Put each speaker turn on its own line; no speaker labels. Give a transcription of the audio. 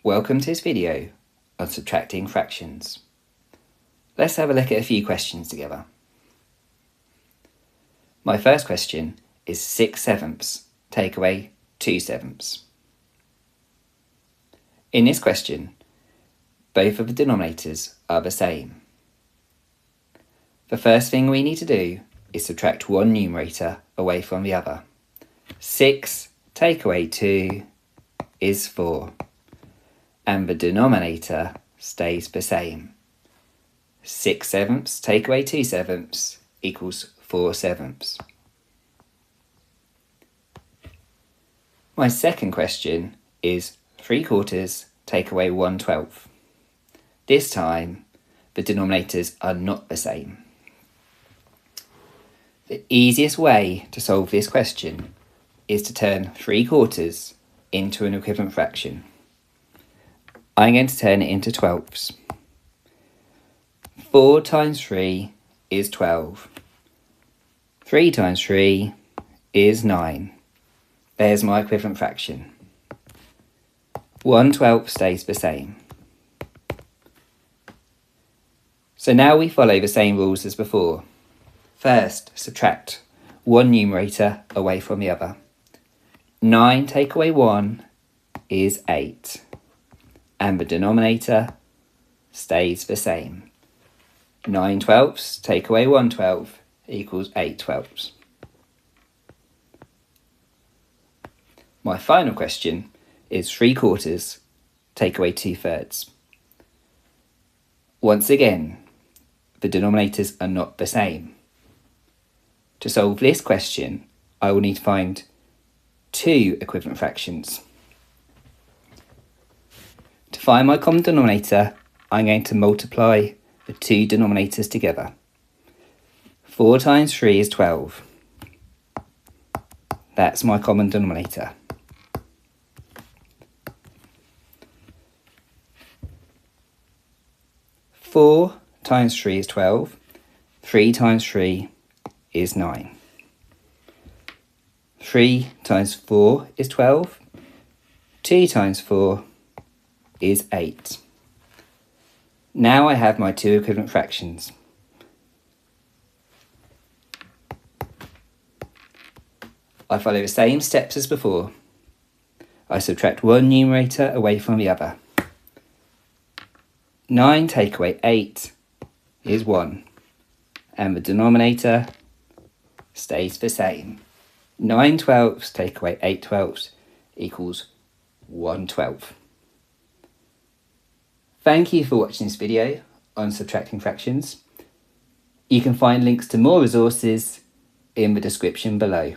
Welcome to this video on subtracting fractions. Let's have a look at a few questions together. My first question is 6/7 take away 2/7. In this question, both of the denominators are the same. The first thing we need to do is subtract one numerator away from the other. 6 take away 2 is 4. And the denominator stays the same. 6/7 take away 2/7 equals 4/7. My second question is 3/4 take away 1/12. This time, the denominators are not the same. The easiest way to solve this question is to turn 3/4 into an equivalent fraction. I'm going to turn it into 12ths. 4 times 3 is 12. 3 times 3 is 9. There's my equivalent fraction. 1/12 stays the same. So now we follow the same rules as before. First, subtract one numerator away from the other. 9 take away 1 is 8. And the denominator stays the same. 9/12 take away 1/12 equals 8/12. My final question is 3/4 take away 2/3. Once again, the denominators are not the same. To solve this question, I will need to find two equivalent fractions. To find my common denominator, I'm going to multiply the two denominators together. 4 times 3 is 12. That's my common denominator. Four times 3 is 12. 3 times 3 is 9. 3 times 4 is 12. 2 times 4 is 8. Now I have my two equivalent fractions. I follow the same steps as before. I subtract one numerator away from the other. 9 take away 8 is 1. And the denominator stays the same. 9/12 take away 8/12 equals 1/12. Thank you for watching this video on subtracting fractions. You can find links to more resources in the description below.